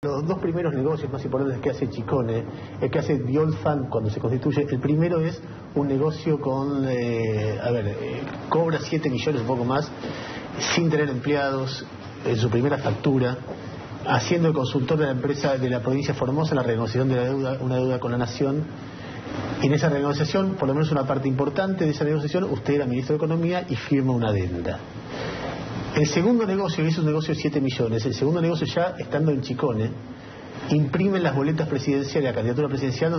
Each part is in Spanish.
Los dos primeros negocios más importantes que hace Chicone, el que hace Biolfan cuando se constituye, el primero es un negocio con, cobra 7 millones, un poco más, sin tener empleados, en su primera factura, haciendo el consultor de la empresa de la provincia de Formosa en la renegociación de la deuda, una deuda con la nación. Y en esa renegociación, por lo menos una parte importante de esa negociación, usted era ministro de Economía y firma una adenda. El segundo negocio, que es un negocio de 7 millones, el segundo negocio ya estando en Chicone, imprimen las boletas presidenciales, la candidatura presidencial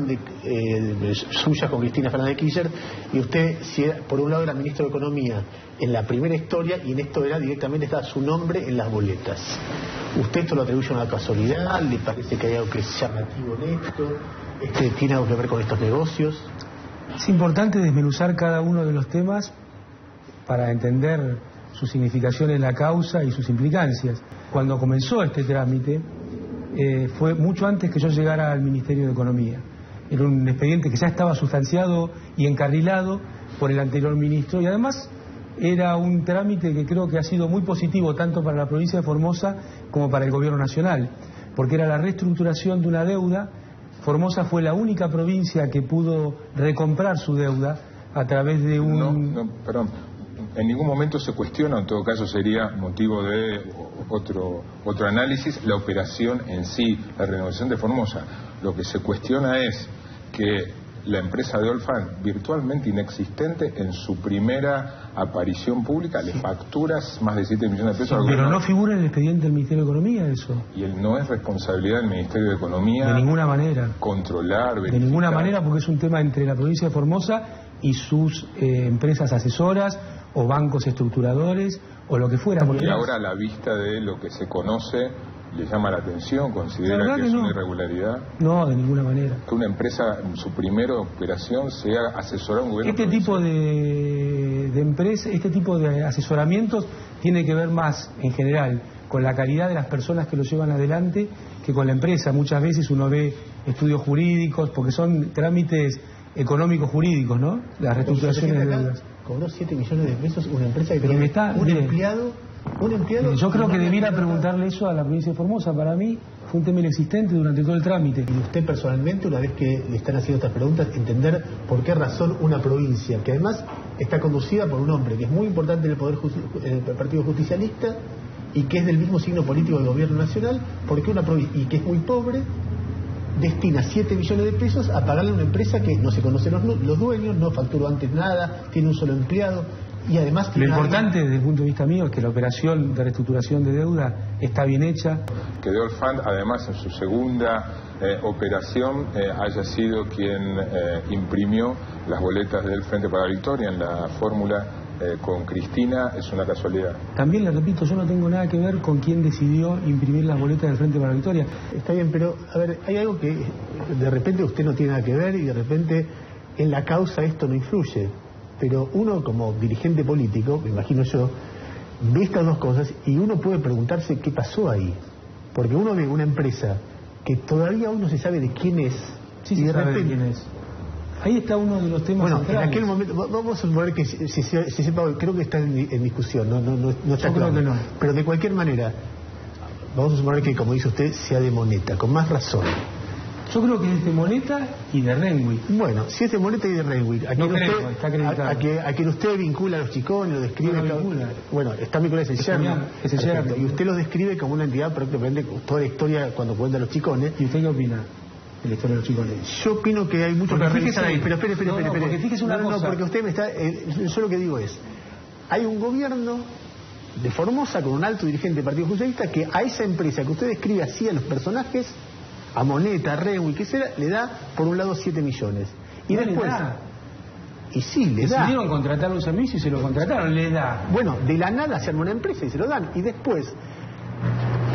suya con Cristina Fernández de Kirchner, y usted, por un lado era ministro de Economía en la primera historia, y en esto directamente está su nombre en las boletas. ¿Usted esto lo atribuye a una casualidad? ¿Le parece que hay algo que es llamativo en esto? ¿Tiene algo que ver con estos negocios? Es importante desmenuzar cada uno de los temas para entender su significación en la causa y sus implicancias. Cuando comenzó este trámite, fue mucho antes que yo llegara al Ministerio de Economía. Era un expediente que ya estaba sustanciado y encarrilado por el anterior ministro, y además era un trámite que creo que ha sido muy positivo tanto para la provincia de Formosa como para el gobierno nacional, porque era la reestructuración de una deuda. Formosa fue la única provincia que pudo recomprar su deuda a través de un... Perdón. En ningún momento se cuestiona, en todo caso sería motivo de otro análisis, la operación en sí, la renovación de Formosa. Lo que se cuestiona es que la empresa de Biolfan, virtualmente inexistente en su primera aparición pública, le facturas más de 7 millones de pesos. Pero no figura en el expediente del Ministerio de Economía eso. Y no es responsabilidad del Ministerio de Economía. De ninguna manera. Controlar, verificar. De ninguna manera, porque es un tema entre la provincia de Formosa y sus empresas asesoras o bancos estructuradores o lo que fuera. Y ahora, a la vista de lo que se conoce, ¿le llama la atención? ¿Considera que es una irregularidad? No, de ninguna manera. Que una empresa en su primera operación sea asesorar a un gobierno. Este tipo de empresas, este tipo de asesoramientos tiene que ver más, en general, con la calidad de las personas que lo llevan adelante que con la empresa. Muchas veces uno ve estudios jurídicos, porque son trámites económicos jurídicos, ¿no? Las reestructuraciones de deudas. Cobró 7 millones de pesos una empresa que pero tiene un mire, empleado. Yo creo que debiera preguntarle eso a la provincia de Formosa. Para mí fue un tema inexistente durante todo el trámite. Y usted personalmente, una vez que le están haciendo estas preguntas, entender por qué razón una provincia, que además está conducida por un hombre que es muy importante en el Partido Justicialista y que es del mismo signo político del gobierno nacional, porque una provincia, y que es muy pobre, destina 7 millones de pesos a pagarle a una empresa que no se conocen los dueños, no facturó antes nada, tiene un solo empleado y además... Lo importante desde el punto de vista mío es que la operación de reestructuración de deuda está bien hecha. Que Biolfan, además, en su segunda operación haya sido quien imprimió las boletas del Frente para la Victoria en la fórmula con Cristina, es una casualidad. También le repito, yo no tengo nada que ver con quién decidió imprimir las boletas del Frente para la Victoria. Está bien, pero a ver, hay algo que de repente usted no tiene nada que ver y de repente en la causa esto no influye. Pero uno como dirigente político, me imagino yo, ve estas dos cosas y uno puede preguntarse qué pasó ahí. Porque uno ve una empresa que todavía aún no se sabe de quién es. Sí, y de sabe repente... de quién es. Ahí está uno de los temas centrales. En aquel momento, vamos a suponer que se sepa, creo que está en discusión, no está yo claro. Creo que no. Pero de cualquier manera, vamos a suponer que, como dice usted, sea de Moneta, con más razón. Yo creo que es de Moneta y de Renwick. Bueno, si es de Moneta y de Renwick, a quien usted vincula a los Chicones, lo describe... Bueno, está vinculado, es el yerno. Y usted lo describe como una entidad prácticamente toda la historia cuando cuenta los Chicones. ¿Y usted qué opina de la historia de los Chicones? Yo opino que hay mucho que revisar ahí. Pero espere. Porque fíjese una cosa. No, porque usted me está... yo lo que digo es, hay un gobierno de Formosa con un alto dirigente del Partido Justicialista que a esa empresa que usted describe así a los personajes, a Moneta, a Renwick, que sea, le da por un lado 7 millones. Y no después... Y sí, le da. Decidieron contratar un servicio y se lo contrataron, le da. Bueno, de la nada se arma una empresa y se lo dan. Y después,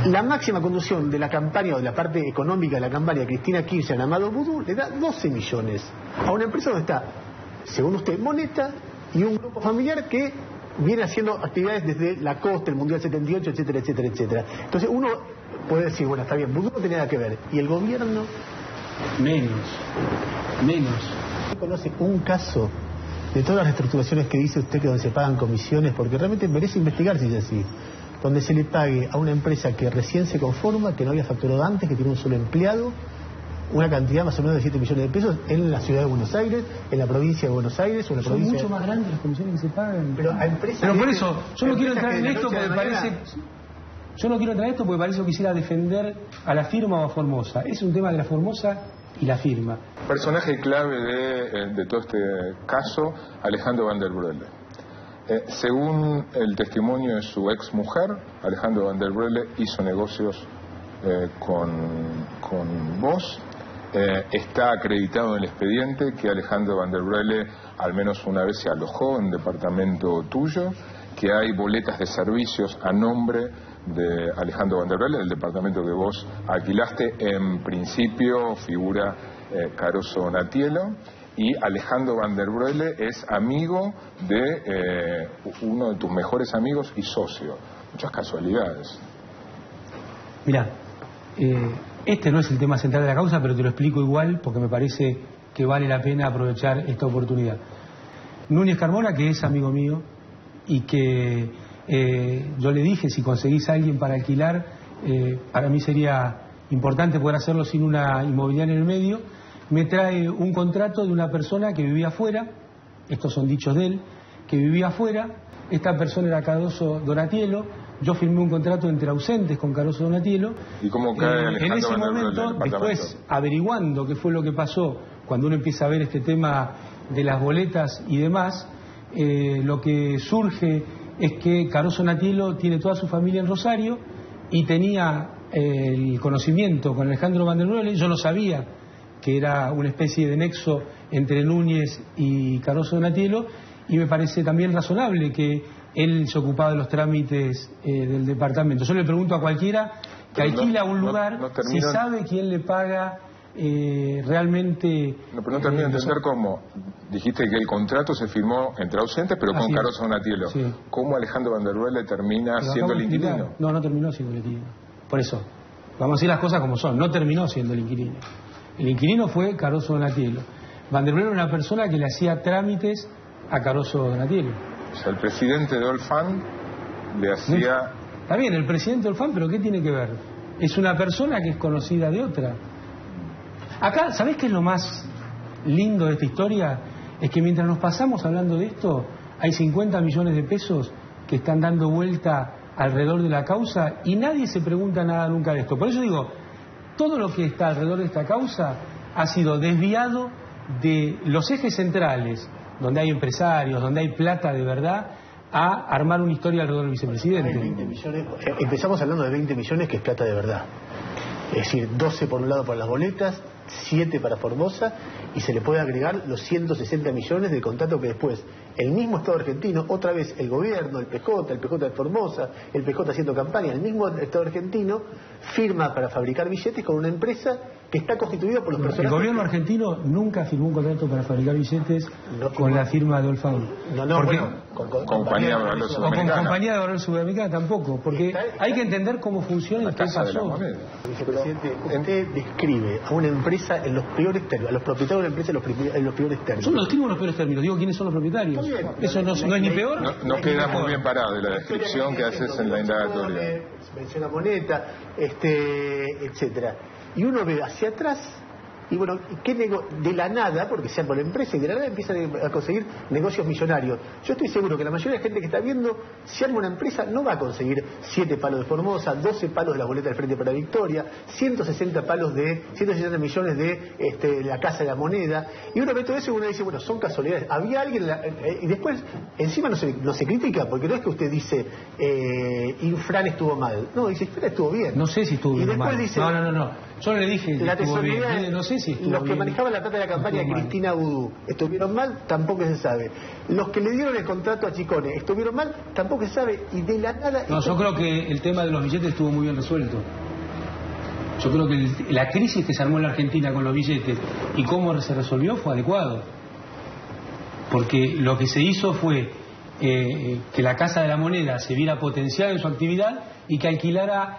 la máxima conducción de la campaña o de la parte económica de la campaña de Cristina Kirchner, Amado Boudou, le da 12 millones a una empresa donde está, según usted, Moneta y un grupo familiar que viene haciendo actividades desde la costa, el Mundial 78, etcétera, etcétera, etcétera. Entonces uno puede decir, bueno, está bien, Boudou no tiene nada que ver. ¿Y el gobierno? Menos. ¿Usted conoce un caso de todas las reestructuraciones que dice usted que donde se pagan comisiones? Porque realmente merece investigar si es así. donde se le pague a una empresa que recién se conforma, que no había facturado antes, que tiene un solo empleado, una cantidad más o menos de 7 millones de pesos en la ciudad de Buenos Aires, en la provincia de Buenos Aires o en la provincia... Son mucho más grandes las comisiones que se pagan. Pero a empresas... Pero por eso, yo no quiero entrar en esto porque parece... Yo no quiero entrar en esto porque parece que quisiera defender a la firma o a Formosa. Es un tema de la Formosa y la firma. Personaje clave de todo este caso, Alejandro Van der Broele. Según el testimonio de su ex mujer, Alejandro Van der Broele hizo negocios con vos. Está acreditado en el expediente que Alejandro Van der Broele al menos una vez se alojó en un departamento tuyo, que hay boletas de servicios a nombre de Alejandro Van der Broele, del departamento que vos alquilaste. En principio figura Caroso Natielo, y Alejandro Van der Broele es amigo de uno de tus mejores amigos y socio. Muchas casualidades. Mirá, este no es el tema central de la causa, pero te lo explico igual porque me parece que vale la pena aprovechar esta oportunidad. Núñez Carmona, que es amigo mío y que yo le dije, si conseguís a alguien para alquilar, para mí sería importante poder hacerlo sin una inmobiliaria en el medio. Me trae un contrato de una persona que vivía afuera, estos son dichos de él, que vivía afuera. Esta persona era Caroso Donatielo. Yo firmé un contrato entre ausentes con Caroso Donatielo. ¿Y cómo cae Alejandro en ese momento, después averiguando qué fue lo que pasó, cuando uno empieza a ver este tema de las boletas y demás, lo que surge es que Caroso Donatielo tiene toda su familia en Rosario y tenía el conocimiento con Alejandro Van der Broele. Yo no sabía que era una especie de nexo entre Núñez y Caroso Donatielo, y me parece también razonable que él se ocupaba de los trámites del departamento. Yo le pregunto a cualquiera que alquila un lugar si sabe quién le paga realmente... No, pero no termino de entender cómo. Dijiste que el contrato se firmó entre ausentes, pero con Caroso Donatielo. Sí. ¿Cómo Alejandro Van der Broele termina siendo el inquilino? No, no terminó siendo el inquilino. Por eso, vamos a decir las cosas como son. No terminó siendo el inquilino. El inquilino fue Caroso Donatielo. Van der Broele era una persona que le hacía trámites a Caroso Donatielo. O sea, el presidente de Olfan le hacía... Está bien, el presidente de Olfan, pero ¿qué tiene que ver? Es una persona que es conocida de otra. Acá, ¿sabés qué es lo más lindo de esta historia? Es que mientras nos pasamos hablando de esto, hay 50 millones de pesos que están dando vuelta alrededor de la causa y nadie se pregunta nada nunca de esto. Por eso digo, todo lo que está alrededor de esta causa ha sido desviado de los ejes centrales, donde hay empresarios, donde hay plata de verdad, a armar una historia alrededor del vicepresidente. 20 millones, empezamos hablando de 20 millones, que es plata de verdad. Es decir, 12 por un lado para las boletas, 7 para Formosa, y se le puede agregar los 160 millones del contrato que después el mismo Estado argentino, otra vez el gobierno, el PJ de Formosa, el PJ haciendo campaña, el mismo Estado argentino firma para fabricar billetes con una empresa que está constituida por los personajes... El gobierno argentino nunca firmó un contrato para fabricar billetes con la firma de Olfan. No, bueno, con Compañía de Valor Sudamericana. O con Compañía de Valor Sudamericana tampoco, porque hay que entender cómo funciona y qué pasó. Vicepresidente, usted describe a una empresa en los peores términos, a los propietarios de la empresa en los peores términos. Yo no describo los peores términos, digo quiénes son los propietarios. Bien, eso no es ni peor. No queda muy bien parado de la descripción que haces en la indagatoria. Menciona Moneta, etcétera. Y uno ve hacia atrás y bueno, de la nada, porque se arma la empresa y de la nada empiezan a conseguir negocios millonarios. Yo estoy seguro que la mayoría de la gente que está viendo, si arma una empresa, no va a conseguir 7 palos de Formosa, 12 palos de la boleta del Frente para Victoria, 160 millones de la Casa de la Moneda. Y uno ve todo eso y uno dice, bueno, son casualidades. Había alguien, y después, encima no se critica, porque no es que usted dice, Infran estuvo mal. No, dice, Infran estuvo bien. No sé si estuvo bien o mal. Dice, no. Yo no le dije que estuvo bien. No sé si estuvo los que bien. manejaban la plata de la campaña de Cristina Vudú estuvieron mal, tampoco se sabe. Los que le dieron el contrato a Chicone estuvieron mal, tampoco se sabe. Y de la nada... No, yo creo que el tema de los billetes estuvo muy bien resuelto. Yo creo que la crisis que se armó en la Argentina con los billetes y cómo se resolvió fue adecuado. Porque lo que se hizo fue que la Casa de la Moneda se viera potenciada en su actividad y que alquilara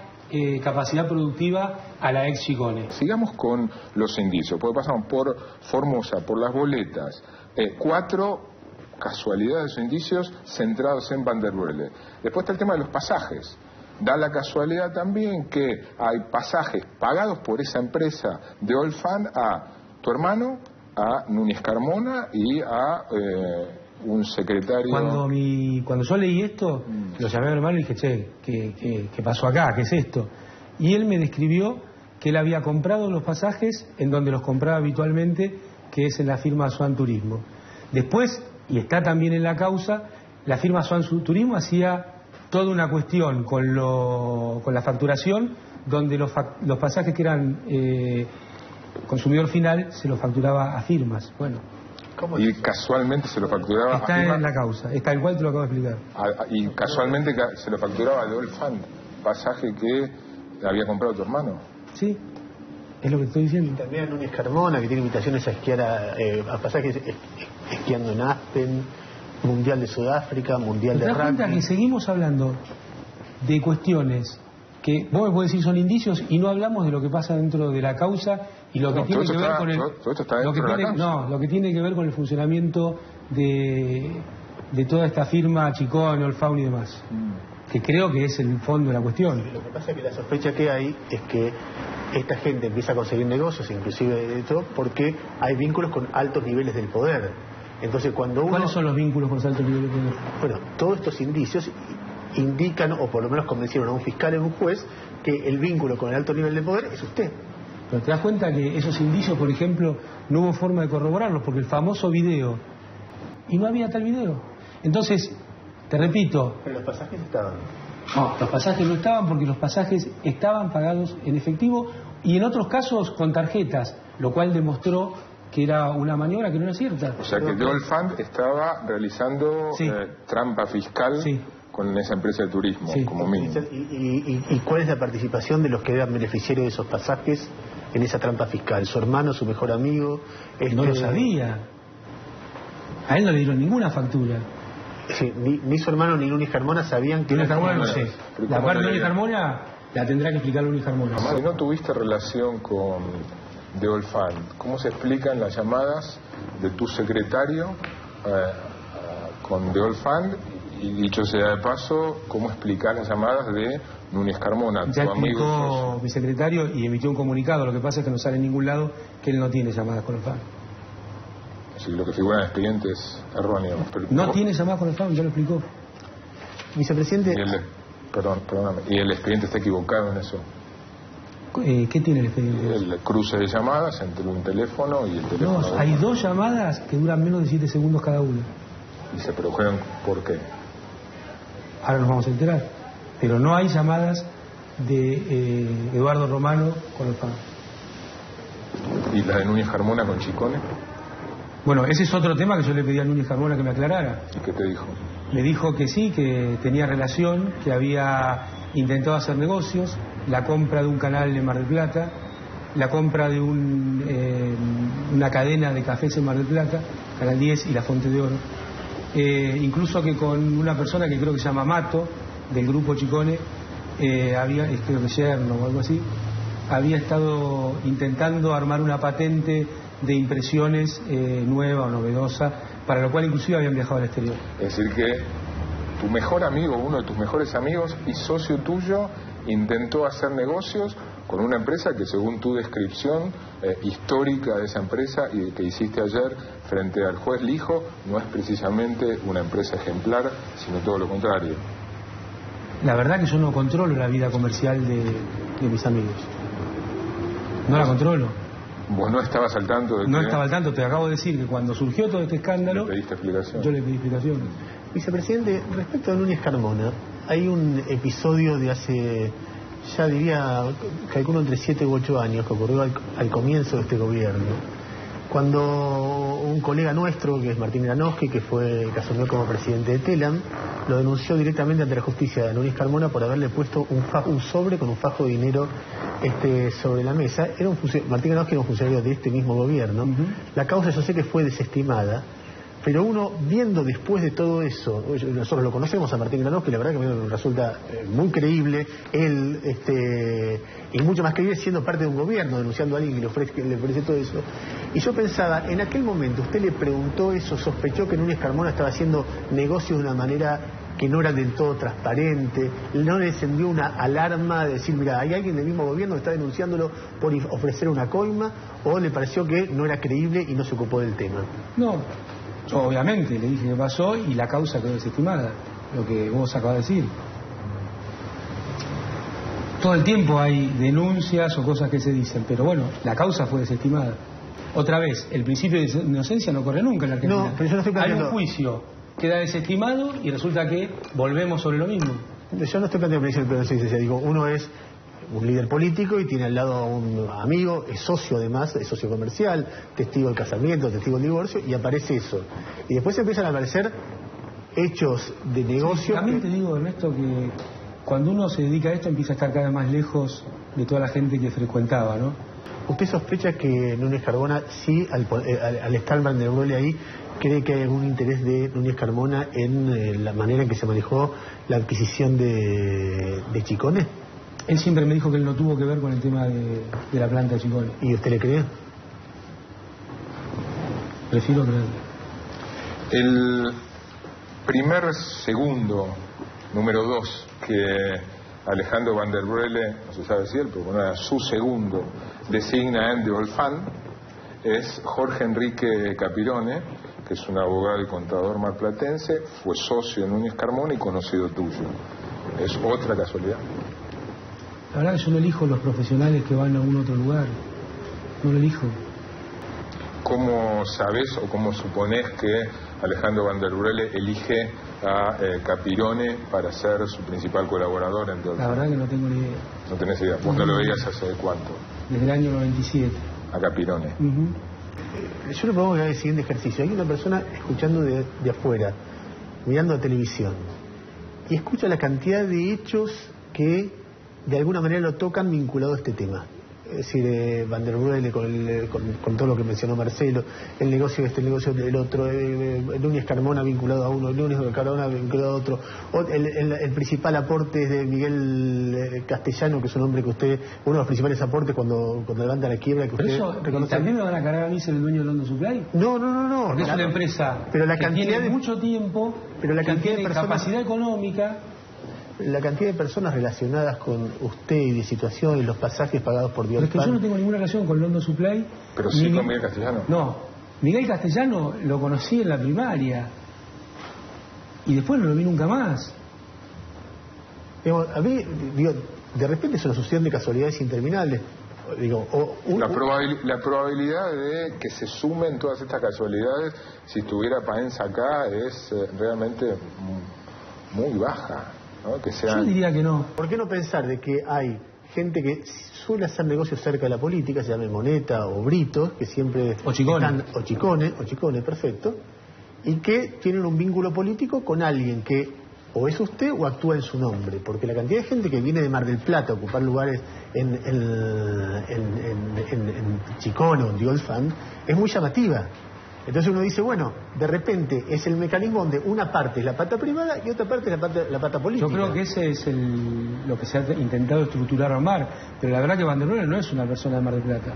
capacidad productiva a la ex Chicone. Sigamos con los indicios, porque pasamos por Formosa, por las boletas, 4 casualidades o indicios centrados en Van der Broele. Después está el tema de los pasajes. Da la casualidad también que hay pasajes pagados por esa empresa de Old Fund a tu hermano, a Núñez Carmona y a un secretario... Cuando yo leí esto, lo llamé a mi hermano y dije, che, ¿qué pasó acá? ¿Qué es esto? Y él me describió que él había comprado los pasajes en donde los compraba habitualmente, que es en la firma Swan Turismo. Después, y está también en la causa, la firma Swan Turismo hacía toda una cuestión con la facturación, donde los pasajes que eran consumidor final se los facturaba a firmas. Bueno, y casualmente se lo facturaba está a firmas. En la causa, está igual, te lo acabo de explicar. Y casualmente se lo facturaba de Old Fund, pasaje que había comprado tu hermano. Sí, es lo que estoy diciendo. Y también a Núñez Carmona, que tiene invitaciones a esquiar a pasajes esquiando en Aspen, Mundial de Sudáfrica, Mundial de ¿Te das cuenta rugby? que seguimos hablando de cuestiones que vos me podés decir son indicios y no hablamos de lo que pasa dentro de la causa y lo que tiene que ver con lo que tiene que ver con el funcionamiento de toda esta firma Chicone, Old Fund y demás, que creo que es el fondo de la cuestión. Lo que pasa es que la sospecha que hay es que esta gente empieza a conseguir negocios, inclusive de todo, porque hay vínculos con altos niveles del poder. Entonces, cuando uno... ¿Cuáles son los vínculos con altos niveles del poder? Bueno, todos estos indicios indican, o por lo menos convencieron a un fiscal y a un juez, que el vínculo con el alto nivel de poder es usted. Pero te das cuenta que esos indicios, por ejemplo, no hubo forma de corroborarlos, porque el famoso video, y no había tal video. Entonces, te repito... Pero los pasajes estaban. No, los pasajes no estaban porque los pasajes estaban pagados en efectivo y en otros casos con tarjetas, lo cual demostró que era una maniobra que no era cierta. O sea que The Old Fund estaba realizando trampa fiscal con esa empresa de turismo, como mínimo. ¿Y cuál es la participación de los que eran beneficiarios de esos pasajes en esa trampa fiscal? ¿Su hermano, su mejor amigo? No lo sabía. A él no le dieron ninguna factura. Sí, ni su hermano ni Núñez Carmona sabían que... Núñez Carmona no sé. La parte de Núñez Carmona la tendrá que explicar Núñez Carmona. Si no tuviste relación con The Old Fund, ¿cómo se explican las llamadas de tu secretario con The Old Fund? Y dicho sea de paso, ¿cómo explicar las llamadas de Núñez Carmona, ya tu amigo? explicó mi secretario y emitió un comunicado. Lo que pasa es que no sale en ningún lado que él no tiene llamadas con el Fund. Sí, lo que figura en el expediente es erróneo. Pero no tiene llamadas con el Fund, ya lo explicó. Vicepresidente... Perdóname. ¿Y el expediente está equivocado en eso? ¿Qué tiene el expediente? El cruce de llamadas entre un teléfono y el teléfono... No, hay dos llamadas que duran menos de 7 segundos cada una. ¿Y se produjeron por qué? Ahora nos vamos a enterar. Pero no hay llamadas de Eduardo Romano con el Fund. ¿Y la de Núñez Carmona con Chicone? Bueno, ese es otro tema que yo le pedí a Núñez Carmona que me aclarara. ¿Y qué te dijo? Me dijo que sí, que tenía relación, que había intentado hacer negocios, la compra de un canal en Mar del Plata, la compra de una cadena de cafés en Mar del Plata, Canal 10 y La Fuente de Oro. Incluso que con una persona que creo que se llama Mato, del grupo Chicone, creo que Yerno o algo así, había estado intentando armar una patente de impresiones nueva o novedosa, para lo cual inclusive habían viajado al exterior. Es decir que tu mejor amigo, uno de tus mejores amigos y socio tuyo, intentó hacer negocios con una empresa que, según tu descripción histórica de esa empresa y que hiciste ayer frente al juez Lijo, no es precisamente una empresa ejemplar, sino todo lo contrario. La verdad que yo no controlo la vida comercial de mis amigos. No la controlo. ¿Vos no estabas al tanto de que... No estaba al tanto, te acabo de decir que cuando surgió todo este escándalo... ¿Le pediste explicación? Yo le pedí explicación. Vicepresidente, respecto a Núñez Carmona, hay un episodio de hace, ya diría, calculo entre 7 u 8 años, que ocurrió al comienzo de este gobierno, cuando un colega nuestro, que es Martín Granowski, que asumió como presidente de Telam, lo denunció directamente ante la justicia de Núñez Carmona por haberle puesto un sobre con un fajo de dinero sobre la mesa. Martín Granowski era un funcionario de este mismo gobierno. La causa yo sé que fue desestimada, pero uno, viendo después de todo eso, nosotros lo conocemos a Martín Granowski, la verdad que me resulta muy creíble, él, y mucho más creíble siendo parte de un gobierno, denunciando a alguien que le ofrece todo eso. Y yo pensaba, en aquel momento usted le preguntó eso, sospechó que Núñez Carmona estaba haciendo negocios de una manera que no era del todo transparente, no le encendió una alarma de decir, mira, hay alguien del mismo gobierno que está denunciándolo por ofrecer una coima, o le pareció que no era creíble y no se ocupó del tema? No, yo obviamente le dije qué pasó y la causa quedó desestimada, lo que vos acabas de decir. Todo el tiempo hay denuncias o cosas que se dicen, pero bueno, la causa fue desestimada. Otra vez, el principio de inocencia no corre nunca en la Argentina. No, pero yo no estoy planteando... Hay un juicio, queda desestimado y resulta que volvemos sobre lo mismo. Yo no estoy planteando el principio de inocencia, digo, uno es un líder político y tiene al lado a un amigo, es socio además, es socio comercial, testigo del casamiento, testigo del divorcio, y aparece eso. Y después empiezan a aparecer hechos de negocio... Sí, también te digo, Ernesto, que cuando uno se dedica a esto empieza a estar cada vez más lejos de toda la gente que frecuentaba, ¿no? ¿Usted sospecha que Núñez Carmona, sí, al estar Van der Broele ahí, cree que hay algún interés de Núñez Carmona en la manera en que se manejó la adquisición de Chicone? Él siempre me dijo que él no tuvo que ver con el tema de la planta de Chicone. ¿Y usted le cree? Prefiero creerle. El primer segundo, número 2, que Alejandro Van der Broele, no se sabe si él, pero bueno, era su segundo, designa en de Olfán, es Jorge Enrique Capirone, que es un abogado y contador marplatense, fue socio de Núñez Carmona y conocido tuyo. ¿Es otra casualidad? La verdad que yo no elijo los profesionales que van a algún otro lugar, no lo elijo. ¿Cómo sabes o cómo suponés que Alejandro Van der Broele elige a Capirone para ser su principal colaborador en todo? La verdad que no tengo ni idea. No tenés idea. ¿Vos no lo veías hace cuánto? Desde el año 97. A Capirone. Yo le propongo que haga el siguiente ejercicio. Hay una persona escuchando de afuera, mirando la televisión, y escucha la cantidad de hechos que de alguna manera lo tocan vinculado a este tema. Es decir, Van der Broele con todo lo que mencionó Marcelo, el negocio de este, el negocio del otro, Núñez Carmona vinculado a uno, Núñez Carmona vinculado a otro, el principal aporte es de Miguel Castellano, que es un hombre que usted, uno de los principales aportes cuando levanta la quiebra, que usted eso, reconoce. ¿También me van a cargar a mí ser el dueño de London Supply? No. Porque es una empresa pero la que cantidad tiene de mucho tiempo, pero la que cantidad tiene de personas, capacidad económica. La cantidad de personas relacionadas con usted y de situaciones, los pasajes pagados por Dios. Pero es que yo no tengo ninguna relación con London Supply. Pero sí con Miguel Castellano. No, Miguel Castellano lo conocí en la primaria y después no lo vi nunca más. Digamos, a mí, digo, de repente es una sucesión de casualidades interminables. Digo, la probabilidad de que se sumen todas estas casualidades, si estuviera Paenza acá, es realmente muy baja, ¿no? Que sean... Yo diría que no. ¿Por qué no pensar de que hay gente que suele hacer negocios cerca de la política, se llame Moneta o Brito, que siempre o Chicone. O Chicone, perfecto, y que tienen un vínculo político con alguien que o es usted o actúa en su nombre? Porque la cantidad de gente que viene de Mar del Plata a ocupar lugares en Chicone o en The Old Fund es muy llamativa. Entonces uno dice, bueno, de repente es el mecanismo donde una parte es la pata privada y otra parte es la pata política. Yo creo que ese es lo que se ha intentado estructurar o armar, pero la verdad que Van der Broele no es una persona de Mar del Plata,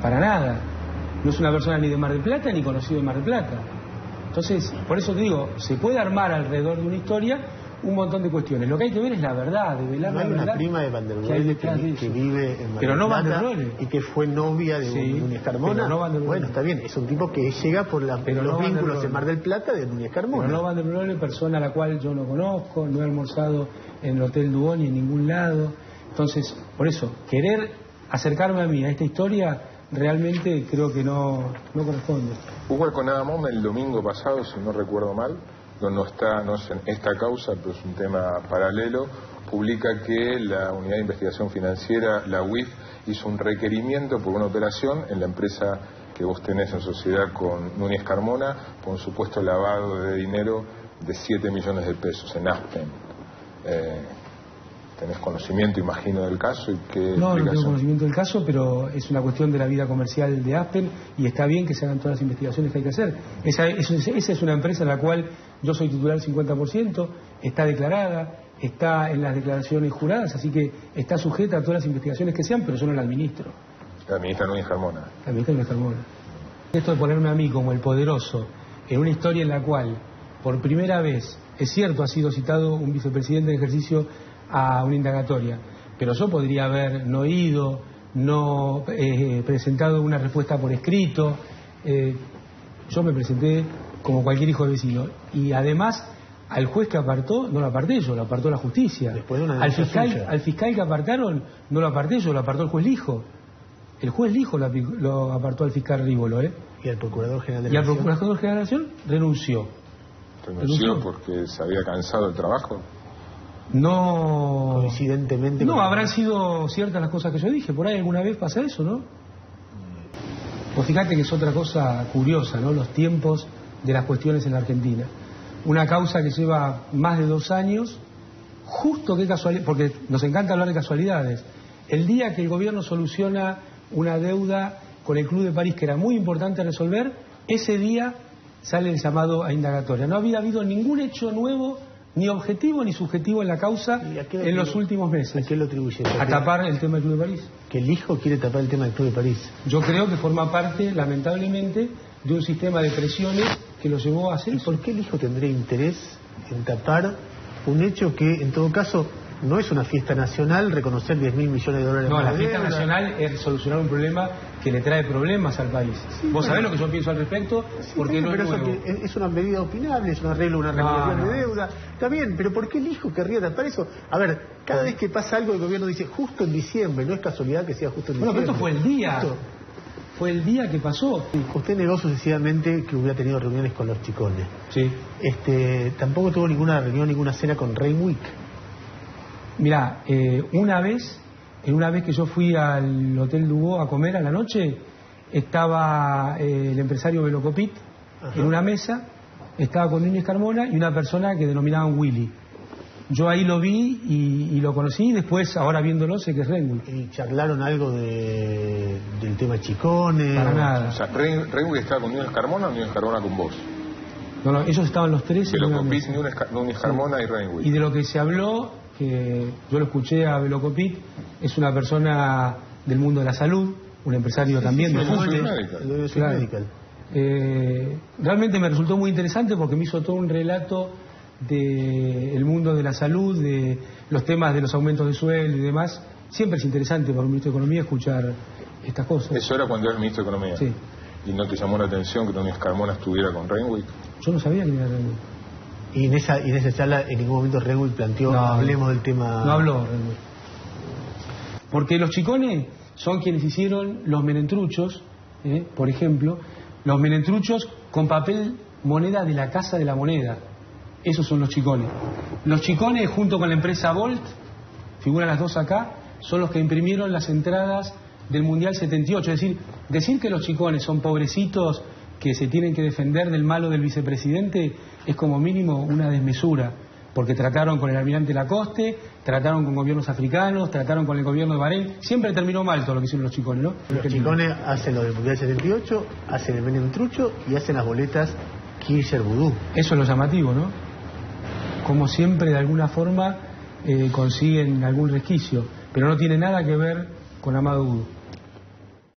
para nada. No es una persona ni de Mar del Plata ni conocido de Mar del Plata. Entonces, por eso te digo, se puede armar alrededor de una historia un montón de cuestiones. Lo que hay que ver es la verdad, develar la verdad. Hay una prima de Van der Broele que vive en Mar pero no del Plata, Van der Broele, y que fue novia de Núñez Carmona. No bueno, está bien, es un tipo que llega por los vínculos en Mar del Plata de Núñez Carmona. Pero no Van der Broele, persona a la cual yo no conozco, no he almorzado en el Hotel Dubón ni en ningún lado. Entonces, por eso, querer acercarme a mí a esta historia realmente creo que no corresponde. Hugo Alconada-Mom el domingo pasado, si no recuerdo mal, no es en esta causa, pero es un tema paralelo, publica que la Unidad de Investigación Financiera, la UIF, hizo un requerimiento por una operación en la empresa que vos tenés en sociedad con Núñez Carmona por un supuesto lavado de dinero de 7 millones de pesos en Aspen. ¿Tenés conocimiento, imagino, del caso? No tengo conocimiento del caso, pero es una cuestión de la vida comercial de Aspen y está bien que se hagan todas las investigaciones que hay que hacer. Esa es una empresa en la cual yo soy titular 50%, está declarada, está en las declaraciones juradas, así que está sujeta a todas las investigaciones que sean, pero yo no la administro. La administra Núñez Carmona. La administra Núñez Carmona. Esto de ponerme a mí como el poderoso en una historia en la cual, por primera vez, es cierto, ha sido citado un vicepresidente en ejercicio a una indagatoria, pero yo podría haber no ido, no presentado una respuesta por escrito. Yo me presenté como cualquier hijo de vecino, y además al juez que apartó no lo aparté yo, lo apartó la justicia. Al fiscal que apartaron no lo aparté yo, lo apartó el juez Lijo. El juez Lijo lo apartó al fiscal Rívolo, ¿Y al Procurador General de la Nación? Y al Procurador General de la Nación renunció. ¿Renunció porque se había cansado el trabajo? No. Coincidentemente. No, habrán sido ciertas las cosas que yo dije. Por ahí alguna vez pasa eso, ¿no? Pues fíjate que es otra cosa curiosa, ¿no? Los tiempos de las cuestiones en la Argentina. Una causa que lleva más de 2 años, justo qué casualidad, porque nos encanta hablar de casualidades. El día que el gobierno soluciona una deuda con el Club de París que era muy importante resolver, ese día sale el llamado a indagatoria. No había habido ningún hecho nuevo, ni objetivo ni subjetivo en la causa en los últimos meses. ¿A qué lo atribuye? A tapar el tema del Club de París. Que el hijo quiere tapar el tema del Club de París. Yo creo que forma parte, lamentablemente, de un sistema de presiones que lo llevó a hacer. ¿Y por qué el hijo tendría interés en tapar un hecho que, en todo caso, no es una fiesta nacional reconocer 10.000 millones de dólares? No, la fiesta nacional es solucionar un problema que le trae problemas al país. Sí, ¿vos sabés lo que yo pienso al respecto? Sí, porque no pero es nuevo. Eso es una medida opinable, es un arreglo, una regulación de deuda. Está bien, pero ¿por qué el hijo querría tapar eso? A ver, cada vez que pasa algo el gobierno dice justo en diciembre, no es casualidad que sea justo en diciembre. Bueno, pero esto fue el día. Fue el día que pasó. Usted negó sucesivamente que hubiera tenido reuniones con los chicones. Sí. Tampoco tuvo ninguna reunión, ninguna cena con Renwick. Mirá, una vez que yo fui al Hotel Dubó a comer a la noche, estaba el empresario Velocopit en una mesa, estaba con Núñez Carmona y una persona que denominaban Willy. Yo ahí lo vi y lo conocí, y después, ahora viéndolo, sé que es Renwick. ¿Y charlaron algo del tema Chicones? Para nada. O sea, ¿Renwick estaba con Núñez Carmona o Núñez Carmona con vos? No, ellos estaban los tres en una mesa. Núñez Carmona y Renwick. Y de lo que se habló, que yo lo escuché a Velocopit, es una persona del mundo de la salud, un empresario también de Medical. Realmente me resultó muy interesante porque me hizo todo un relato del mundo de la salud, de los temas de los aumentos de sueldo y demás. Siempre es interesante para un ministro de Economía escuchar estas cosas. ¿Eso era cuando era el ministro de Economía? Sí. ¿Y no te llamó la atención que Núñez Carmona estuviera con Renwick? Yo no sabía quién era Renwick. Y en esa charla en ningún momento Renwick planteó, hablemos del tema... No habló Renwick. Porque los chicones son quienes hicieron los menentruchos, por ejemplo, los menentruchos con papel moneda de la Casa de la Moneda. Esos son los chicones. Los chicones, junto con la empresa Volt, figuran las dos acá, son los que imprimieron las entradas del Mundial 78. Es decir que los chicones son pobrecitos que se tienen que defender del malo del vicepresidente es como mínimo una desmesura, porque trataron con el almirante Lacoste, trataron con gobiernos africanos, trataron con el gobierno de Bahrein. Siempre terminó mal todo lo que hicieron los chicones, ¿no? Los chicones hacen lo del Mundial 78, hacen el Menem Trucho y hacen las boletas Kirchner Vudú. Eso es lo llamativo, ¿no? Como siempre, de alguna forma, consiguen algún resquicio, pero no tiene nada que ver con Amado Vudú.